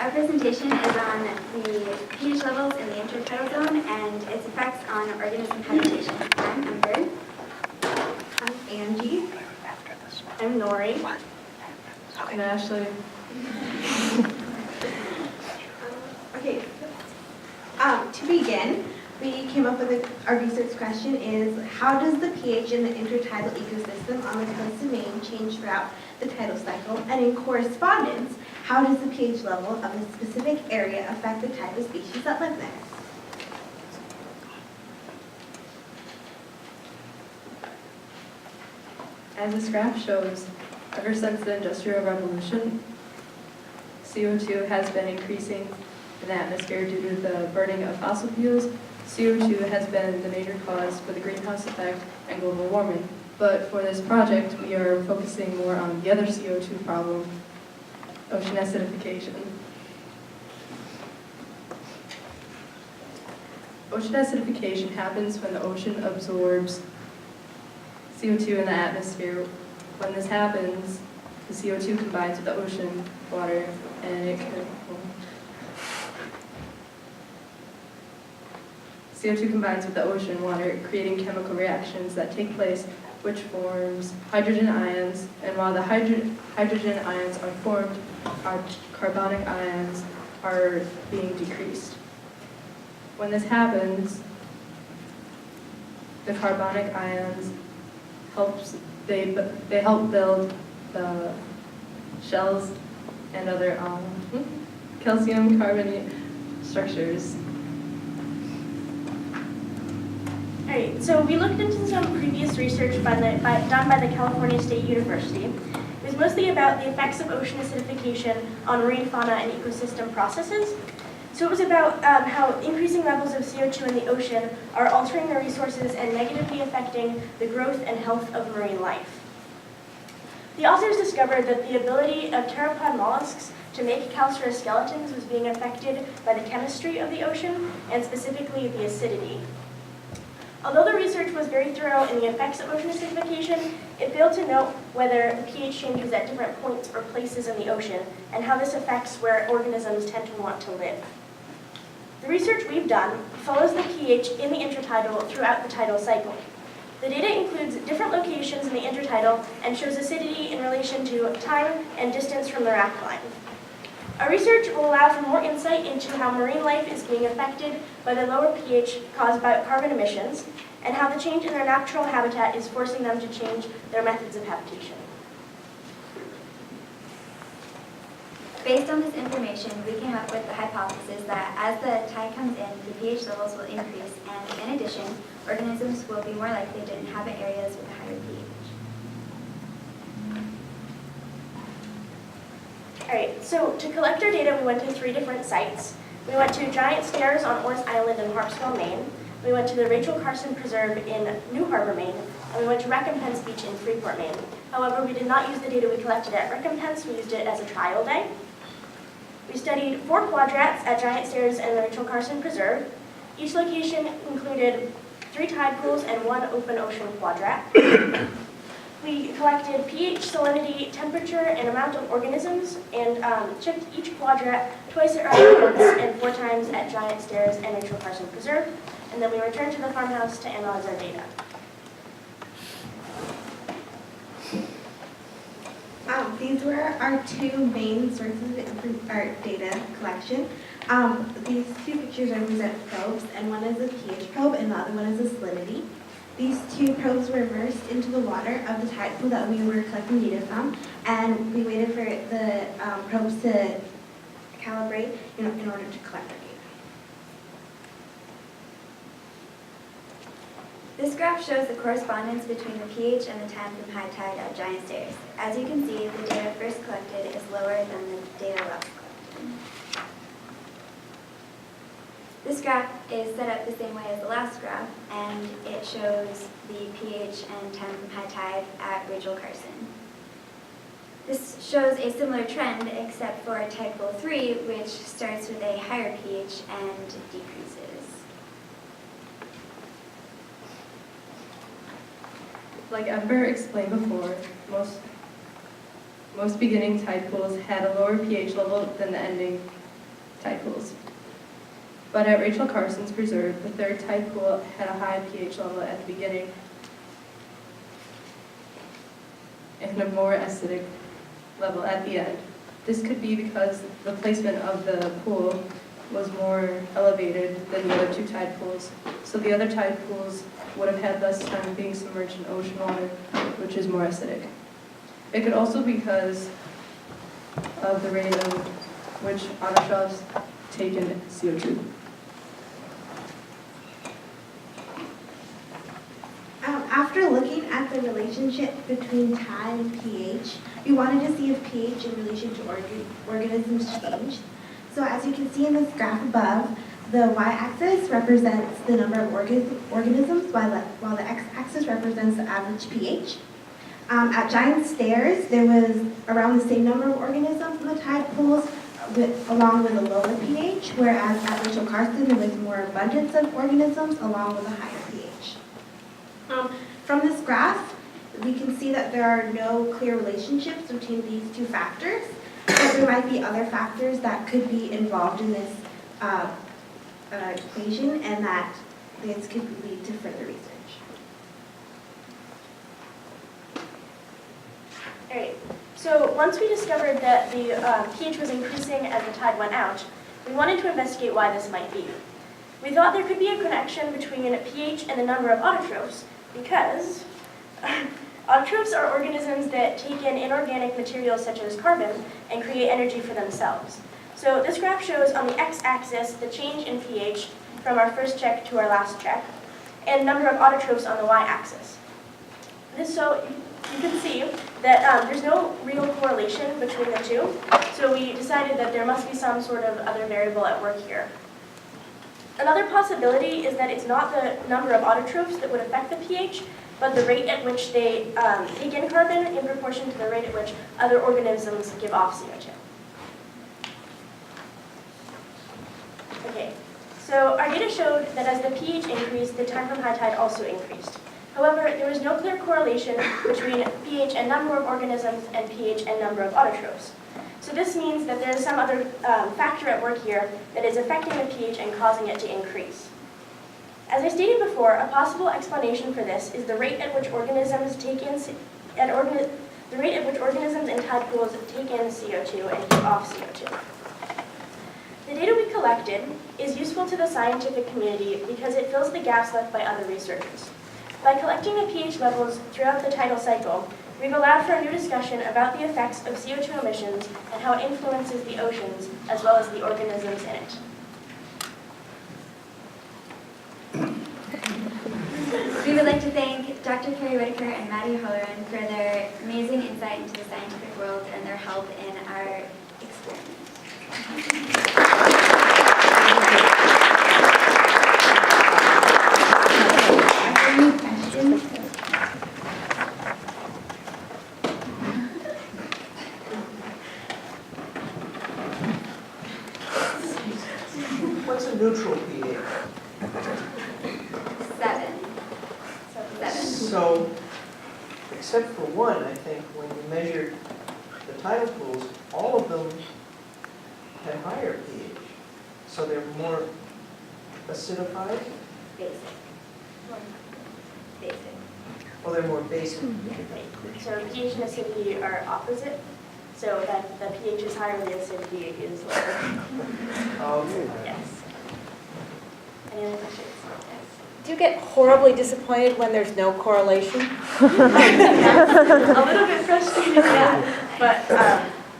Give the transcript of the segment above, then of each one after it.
Our presentation is on the pH levels in the intertidal zone and its effects on organism habitation. I'm Emberlynne. I'm Angie. I'm Nori. And Ashley. Okay. To begin, we came up with our research question is, how does the pH in the intertidal ecosystem on the coast of Maine change throughout the tidal cycle? And in correspondence, how does the pH level of a specific area affect the type of species that live there? As this graph shows, ever since the Industrial Revolution, CO2 has been increasing in the atmosphere due to the burning of fossil fuels. CO2 has been the major cause for the greenhouse effect and global warming. But for this project, we are focusing more on the other CO2 problem, ocean acidification. Ocean acidification happens when the ocean absorbs CO2 in the atmosphere. When this happens, the CO2 combines with the ocean water, and it can, CO2 combines with the ocean water, creating chemical reactions that take place, which forms hydrogen ions. And while the hydrogen ions are formed, our carbonic ions are being decreased. When this happens, the carbonic ions help build the shells and other calcium carbonate structures. Alright, so we looked into some previous research done by the California State University. It was mostly about the effects of ocean acidification on marine fauna and ecosystem processes. So it was about how increasing levels of CO2 in the ocean are altering the resources and negatively affecting the growth and health of marine life. The authors discovered that the ability of pteropod mollusks to make calcareous skeletons was being affected by the chemistry of the ocean, and specifically the acidity. Although the research was very thorough in the effects of ocean acidification, it failed to note whether the pH changes at different points or places in the ocean, and how this affects where organisms tend to want to live. The research we've done follows the pH in the intertidal throughout the tidal cycle. The data includes different locations in the intertidal and shows acidity in relation to time and distance from the rack line. Our research will allow for more insight into how marine life is being affected by the lower pH caused by carbon emissions, and how the change in their natural habitat is forcing them to change their methods of habitation. Based on this information, we came up with the hypothesis that as the tide comes in, the pH levels will increase, and in addition, organisms will be more likely to inhabit areas with a higher pH. Alright, so to collect our data, we went to 3 different sites. We went to Giant Stairs on Orr's Island in Harpswell, Maine. We went to the Rachel Carson Preserve in New Harbor, Maine. And we went to Recompense Beach in Freeport, Maine. However, we did not use the data we collected at Recompense. We used it as a trial day. We studied 4 quadrats at Giant Stairs and the Rachel Carson Preserve. Each location included 3 tide pools and 1 open ocean quadrat. We collected pH, salinity, temperature, and amount of organisms, and checked each quadrat twice at Recompense and 4 times at Giant Stairs and Rachel Carson Preserve. And then we returned to the farmhouse to analyze our data. These were our 2 main sources of our data collection. These 2 pictures represent probes, and one is a pH probe and the other one is a salinity. These 2 probes were immersed into the water of the tide pool that we were collecting data from, and we waited for the probes to calibrate in order to collect our data. This graph shows the correspondence between the pH and the time from high tide at Giant Stairs. As you can see, the data first collected is lower than the data last collected. This graph is set up the same way as the last graph, and it shows the pH and time from high tide at Rachel Carson. This shows a similar trend except for tide pool 3, which starts with a higher pH and decreases. Like Ember explained before, most beginning tide pools had a lower pH level than the ending tide pools. But at Rachel Carson's preserve, the third tide pool had a high pH level at the beginning and a more acidic level at the end. This could be because the placement of the pool was more elevated than the other two tide pools. So the other tide pools would have had less time being submerged in ocean water, which is more acidic. It could also be because of the rate of which autotrophs take in CO2. After looking at the relationship between tide and pH, we wanted to see if pH in relation to organisms changed. So as you can see in this graph above, the y-axis represents the number of organisms, while the x-axis represents the average pH. At Giant Stairs, there was around the same number of organisms in the tide pools, along with a lower pH, whereas at Rachel Carson, there was more abundance of organisms along with a higher pH. From this graph, we can see that there are no clear relationships between these two factors, but there might be other factors that could be involved in this equation, and that this could lead to further research. All right, so once we discovered that the pH was increasing as the tide went out, we wanted to investigate why this might be. We thought there could be a connection between pH and the number of autotrophs, because autotrophs are organisms that take in inorganic materials such as carbon and create energy for themselves. So this graph shows on the x-axis the change in pH from our first check to our last check, and number of autotrophs on the y-axis. So you can see that there's no real correlation between the two, so we decided that there must be some sort of other variable at work here. Another possibility is that it's not the number of autotrophs that would affect the pH, but the rate at which they take in carbon in proportion to the rate at which other organisms give off CO2. Okay, so our data showed that as the pH increased, the time from high tide also increased. However, there was no clear correlation between pH and number of organisms and pH and number of autotrophs. So this means that there is some other factor at work here that is affecting the pH and causing it to increase. As I stated before, a possible explanation for this is the rate at which organisms in tide pools take in CO2 and give off CO2. The data we collected is useful to the scientific community because it fills the gaps left by other researchers. By collecting the pH levels throughout the tidal cycle, we've allowed for a new discussion about the effects of CO2 emissions and how it influences the oceans as well as the organisms in it. We would like to thank Dr. Carrie Whitaker and Maddie Holleran for their amazing insight into the scientific world and their help in our experiment. Any questions? What's a neutral pH? 7. So, except for one, I think, when you measured the tidal pools, all of them had higher pH. So they're more acidified? Basic. Basic. Or they're more basic? So pH and acidity are opposite, so that the pH is higher, the acidity is lower. Okay. Yes. Any other questions? Do you get horribly disappointed when there's no correlation? A little bit frustrated, yeah. But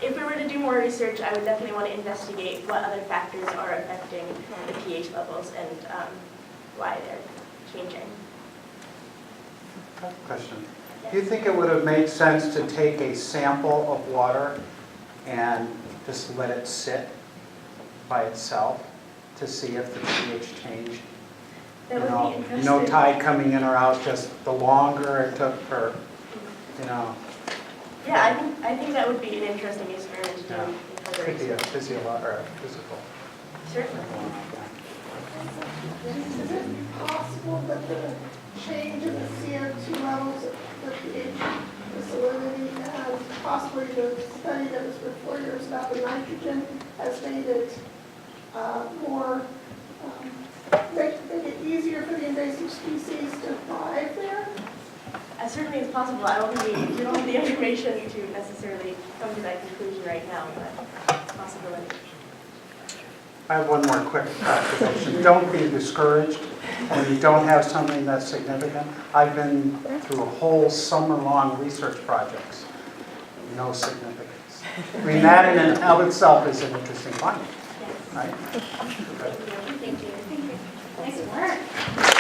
if we were to do more research, I would definitely want to investigate what other factors are affecting the pH levels and why they're changing. Question. Do you think it would have made sense to take a sample of water and just let it sit by itself to see if the pH changed? That would be interesting. No tide coming in or out, just the longer it took for, Yeah, I think that would be an interesting experiment to do Yeah. in further Could be a research. physical. Certainly. Is it possible that the change in the CO2 levels at the pH, the salinity, and possibly the study that was before yours about the nitrogen has made it more, make it easier for the invasive species to thrive there? As certainly as possible. I don't think we don't have the information to necessarily come to that conclusion right now, but it's a possibility. I have one more quick observation. Don't be discouraged when you don't have something that's significant. I've been through a whole summer-long research projects, no significance. I mean, that in and of itself is an interesting finding, right? Thank you. Nice work.